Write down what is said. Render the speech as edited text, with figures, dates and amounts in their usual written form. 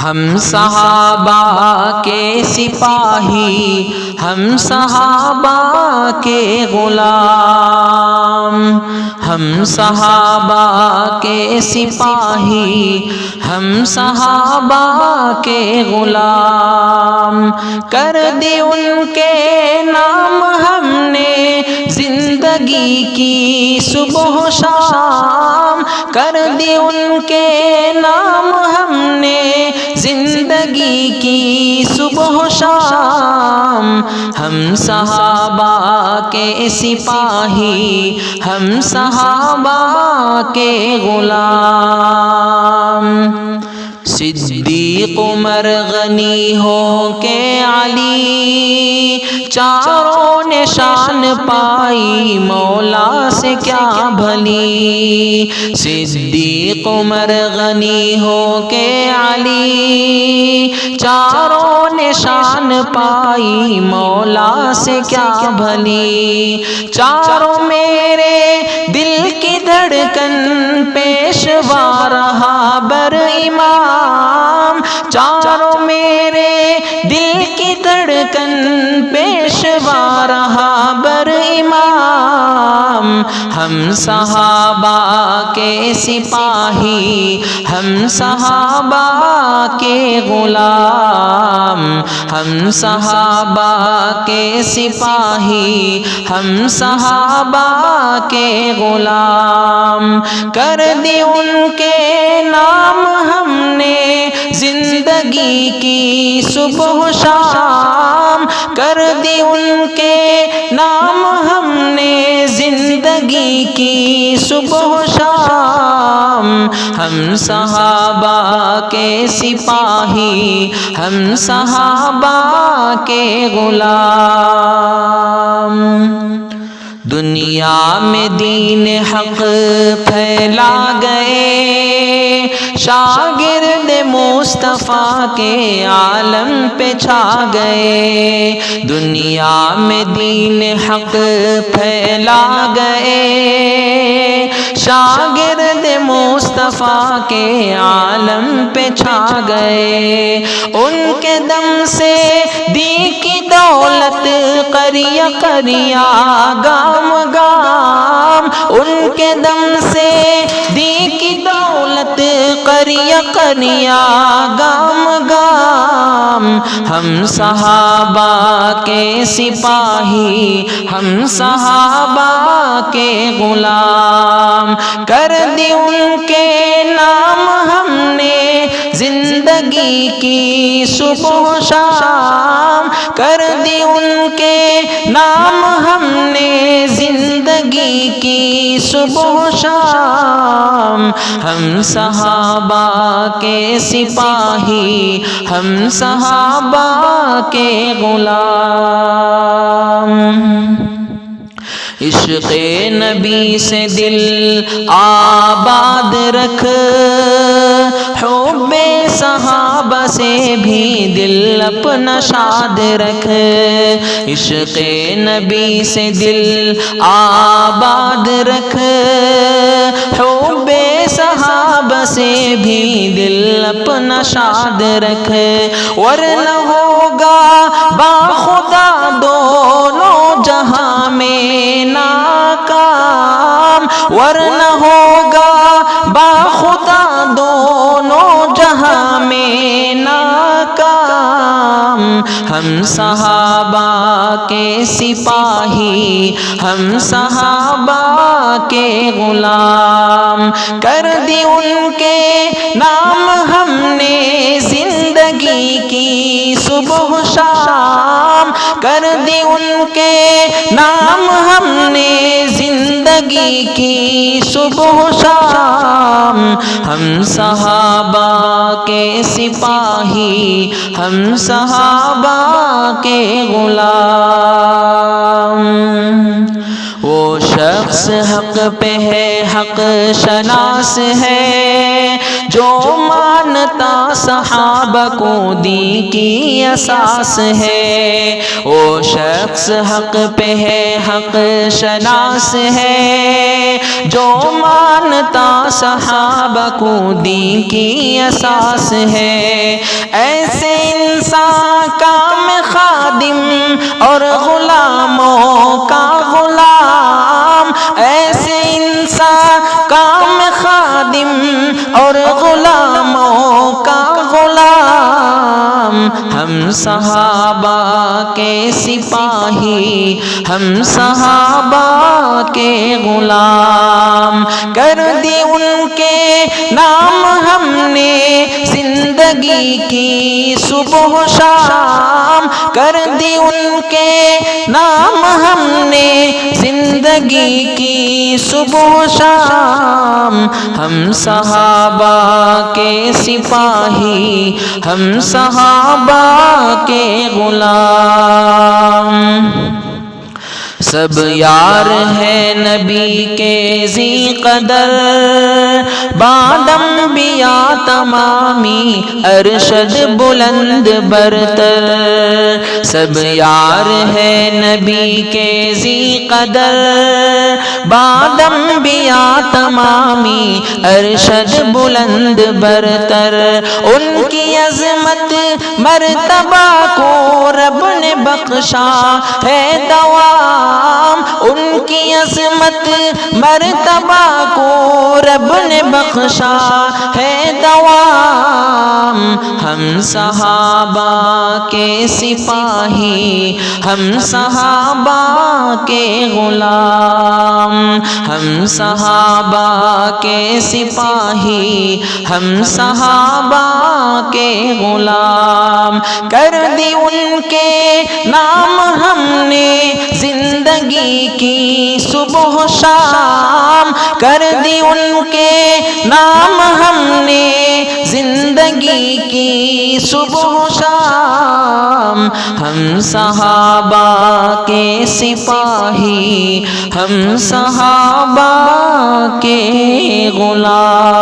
ہم صحابہ کے سپاہی، ہم صحابہ کے غلام، ہم صحابہ کے سپاہی، ہم صحابہ کے غلام، کر دی ان کے نام ہم نے زندگی کی صبح و شام، کر دی ان کے نام ہم نے زندگی کی صبح و شام، ہم صحابہ کے سپاہی، ہم صحابہ کے غلام، صدیق عمر غنی ہو کے علی، چاروں نے شان پائی مولا سے کیا بھلی، صدیق عمر غنی ہو کے علی، چاروں نے شان پائی مولا سے کیا بھلی، چاروں میرے دل کی دھڑکن پیشوا رہا بر امام، چاروں میرے دل کی دھڑکن پیشوا رہا بر امام، ہم صحابہ کے سپاہی، ہم صحابہ کے غلام، ہم صحابہ کے سپاہی، ہم صحابہ کے غلام، کر دی ان کے نام ہم نے زندگی کی صبح و شام، کر دی ان کے نام ہم نے زندگی کی صبح و شام، ہم صحابہ کے سپاہی، ہم صحابہ کے غلام، دنیا میں دین حق پھیلا گئے، شاگرد مصطفیٰ کے عالم پہ چھا گئے، دنیا میں دین حق پھیلا گئے، شاگرد مصطفیٰ کے عالم پہ چھا گئے، ان کے دم سے دی کی دولت قریہ قریہ گام گام، ان کے دم سے دی کی دولت قریہ قریہ گام گام، ہم صحابہ کے سپاہی، ہم صحابہ کے غلام، کر دی ان کے نام ہم نے زندگی کی صبح و شام، کر دی ان کے نام ہم نے زندگی کی صبح و شام، ہم صحابہ کے سپاہی، ہم صحابہ کے غلام، عشق نبی سے دل آباد رکھ، حب صحابہ سے بھی دل اپنا شاد رکھ، عشق نبی سے دل آباد رکھ، حب صحابہ سے بھی دل اپنا شاد رکھ، ورنہ ہوگا باخدا دونوں جہاں میں ناکام، ورنہ ہوگا باخدا دونوں جہاں میں ناکام، ہم صحابہ کے سپاہی، ہم صحابہ کے غلام، کر دی ان کے نام ہم نے زندگی کی صبح و شام، کر دی ان کے نام ہم نے زندگی کی صبح و شام، ہم صحابہ کے سپاہی، ہم صحابہ کے غلام، وہ شخص حق پہ ہے حق شناس ہے، جو مانتا صحابہ کو دین کی اساس ہے، وہ شخص حق پہ ہے حق شناس ہے، جو مانتا صحابہ کو دین کی اساس ہے، ایسے انسان کا میں خادم اور غلاموں کا غلام، ایسے انسان کا میں خادم اور غلاموں کا غلام، ہم صحابہ کے سپاہی، ہم صحابہ کے غلام، کر دی ان کے نام ہم نے زندگی کی صبح و شام، کر دی ان کے نام ہم نے زندگی کی صبح و شام، ہم صحابہ کے سپاہی، ہم صحابہ کے غلام، سب یار ہے نبی کے ذی قدر، بعد انبیاء تمامی ارشد بلند برتر، سب یار ہے نبی کے ذی قدر، بعد انبیاء تمامی ارشد بلند برتر، ان کی عظمت مرتبہ کو رب نے بخشا ہے دوام، ان کی عظمت مرتبہ کو رب نے بخشا ہے دوام، ہم صحابہ کے سپاہی، ہم صحابہ کے غلام، ہم صحابہ کے سپاہی، ہم صحابہ کے غلام، کر دی ان کے نام ہم نے زندگی کی صبح و شام، کر دی ان کے نام ہم نے زندگی کی صبح و شام، ہم صحابہ کے سپاہی، ہم صحابہ کے غلام۔